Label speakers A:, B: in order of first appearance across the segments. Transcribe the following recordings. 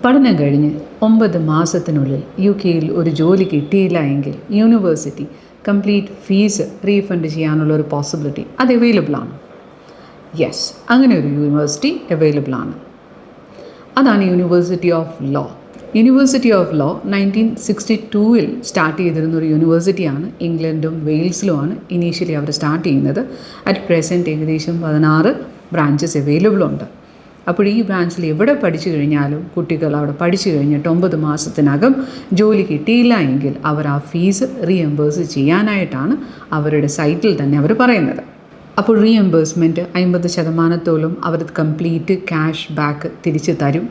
A: പഠനം കഴിഞ്ഞ് 9 മാസത്തിനുള്ളിൽ UK ഒരു ജോലി കിട്ടിയില്ല എങ്കിൽ യൂണിവേഴ്സിറ്റി കംപ്ലീറ്റ് ഫീസ് റീഫണ്ട് ചെയ്യാനുള്ള ഒരു പോസിബിലിറ്റി അത് അവൈലബിൾ ആണ്. യെസ്, അങ്ങനെ ഒരു യൂണിവേഴ്സിറ്റി അവൈലബിൾ ആണ്. അതാണ് university of law. University of law 1962 start ചെയ്തിരുന്ന ഒരു യൂണിവേഴ്സിറ്റിയാണ്. ഇംഗ്ലണ്ടും വെയിൽസിലുമാണ് ഇനീഷ്യലി അവർ സ്റ്റാർട്ട് ചെയ്യുന്നത്. അറ്റ് പ്രസൻറ്റ് ഏകദേശം 16 ബ്രാഞ്ചസ് അവൈലബിൾ ഉണ്ട്. അപ്പോൾ ഈ ബ്രാഞ്ചിൽ എവിടെ പഠിച്ചു കഴിഞ്ഞാലും കുട്ടികൾ അവിടെ പഠിച്ചു കഴിഞ്ഞിട്ട് 9 മാസത്തിനകം ജോലി കിട്ടിയില്ല എങ്കിൽ അവർ ആ ഫീസ് റീഎംബേഴ്സ് ചെയ്യാനായിട്ടാണ് അവരുടെ സൈറ്റിൽ തന്നെ അവർ പറയുന്നത്. അപ്പോൾ റീഎംബേഴ്സ്മെൻറ്റ് 50% അവർ കംപ്ലീറ്റ് ക്യാഷ് ബാക്ക് തിരിച്ചു തരും.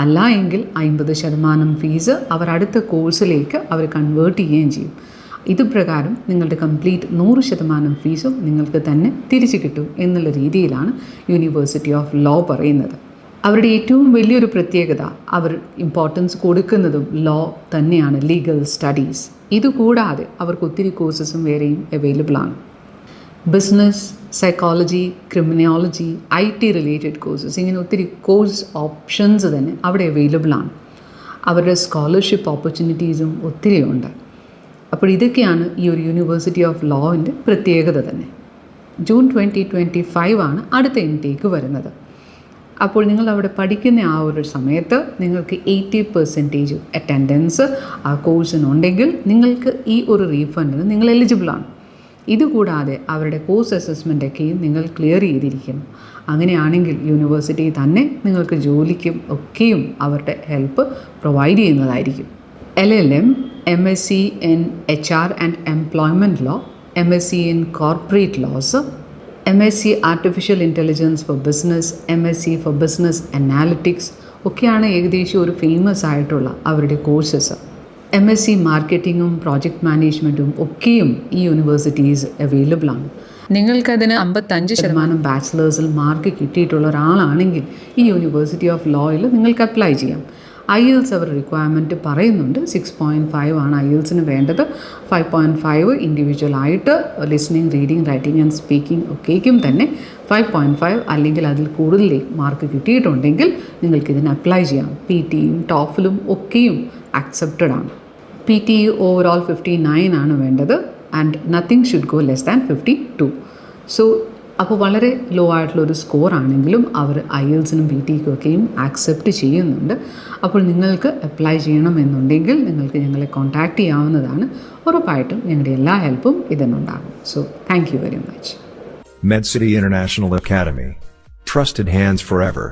A: അല്ല എങ്കിൽ 50% ഫീസ് അവർ അടുത്ത കോഴ്സിലേക്ക് അവർ കൺവേർട്ട് ചെയ്യുകയും ചെയ്യും. ഇത് പ്രകാരം നിങ്ങളുടെ കംപ്ലീറ്റ് 100% ഫീസും നിങ്ങൾക്ക് തന്നെ തിരിച്ചു കിട്ടും എന്നുള്ള രീതിയിലാണ് യൂണിവേഴ്സിറ്റി ഓഫ് ലോ പറയുന്നത്. അവരുടെ ഏറ്റവും വലിയൊരു പ്രത്യേകത അവർ ഇമ്പോർട്ടൻസ് കൊടുക്കുന്നതും ലോ തന്നെയാണ്, ലീഗൽ സ്റ്റഡീസ്. ഇതുകൂടാതെ അവർക്ക് ഒത്തിരി കോഴ്സസും വേറെയും അവൈലബിൾ ആണ്. Business, psychology, criminology, IT related courses, ഇങ്ങനെ ഒത്തിരി കോഴ്സ് ഓപ്ഷൻസ് തന്നെ അവിടെ അവൈലബിൾ ആണ്. അവരുടെ സ്കോളർഷിപ്പ് ഓപ്പർച്യൂണിറ്റീസും ഒത്തിരി ഉണ്ട്. അപ്പോൾ ഇതൊക്കെയാണ് ഈ ഒരു യൂണിവേഴ്സിറ്റി ഓഫ് ലോൻ്റെ പ്രത്യേകത തന്നെ. ജൂൺ 2025 ആണ് അടുത്ത ഇൻടേക്ക് വരുന്നത്. അപ്പോൾ നിങ്ങൾ അവിടെ പഠിക്കുന്ന ആ ഒരു സമയത്ത് നിങ്ങൾക്ക് 80% അറ്റൻഡൻസ് ആ കോഴ്സിനുണ്ടെങ്കിൽ നിങ്ങൾക്ക് ഈ ഒരു റീഫണ്ടിന് നിങ്ങൾ എലിജിബിളാണ്. ഇതുകൂടാതെ അവരുടെ കോഴ്സ് അസസ്മെൻറ്റൊക്കെയും നിങ്ങൾ ക്ലിയർ ചെയ്തിരിക്കണം. അങ്ങനെയാണെങ്കിൽ യൂണിവേഴ്സിറ്റി തന്നെ നിങ്ങൾക്ക് ജോലിക്കും ഒക്കെയും അവരുടെ ഹെൽപ്പ് പ്രൊവൈഡ് ചെയ്യുന്നതായിരിക്കും. LLM, MSc in HR and Employment Law, MSc in Corporate Laws, MSc Artificial Intelligence for Business, MSc for Business Analytics ഒക്കെയാണ് ഏകദേശം ഒരു ഫേമസ് ആയിട്ടുള്ള അവരുടെ കോഴ്സസ്. MSc മാർക്കറ്റിങ്ങും പ്രോജക്റ്റ് മാനേജ്മെൻറ്റും ഒക്കെയും ഈ യൂണിവേഴ്സിറ്റീസ് അവൈലബിൾ ആണ്. നിങ്ങൾക്കതിന് 55% ബാച്ചിലേഴ്സിൽ മാർക്ക് കിട്ടിയിട്ടുള്ള ഒരാളാണെങ്കിൽ ഈ യൂണിവേഴ്സിറ്റി ഓഫ് ലോയിൽ നിങ്ങൾക്ക് അപ്ലൈ ചെയ്യാം. IELTS അവർ റിക്വയർമെൻറ്റ് പറയുന്നുണ്ട്. 6.5 ആണ് IELTSന് വേണ്ടത്. 5.5 ഇൻഡിവിജ്വലായിട്ട് listening, reading, writing and speaking ഒക്കെയും തന്നെ 5.5 അല്ലെങ്കിൽ അതിൽ കൂടുതൽ മാർക്ക് കിട്ടിയിട്ടുണ്ടെങ്കിൽ നിങ്ങൾക്കിതിന് അപ്ലൈ ചെയ്യാം. PTയും ടോഫിലും ഒക്കെയും ആക്സെപ്റ്റഡ് ആണ്. PTE ഓവറോൾ 59 ആണ് വേണ്ടത് and nothing should go less than 52. So അപ്പോൾ വളരെ ലോ ആയിട്ടുള്ളൊരു സ്കോർ ആണെങ്കിലും അവർ IELTSനും PTക്കും ഒക്കെയും ആക്സെപ്റ്റ് ചെയ്യുന്നുണ്ട്. അപ്പോൾ നിങ്ങൾക്ക് അപ്ലൈ ചെയ്യണമെന്നുണ്ടെങ്കിൽ നിങ്ങൾക്ക് ഞങ്ങളെ കോൺടാക്റ്റ് ചെയ്യാവുന്നതാണ്. ഉറപ്പായിട്ടും ഞങ്ങളുടെ എല്ലാ ഹെൽപ്പും ഇതിനുണ്ടാകും. So thank you very much.
B: MedCity International Academy. Trusted hands forever.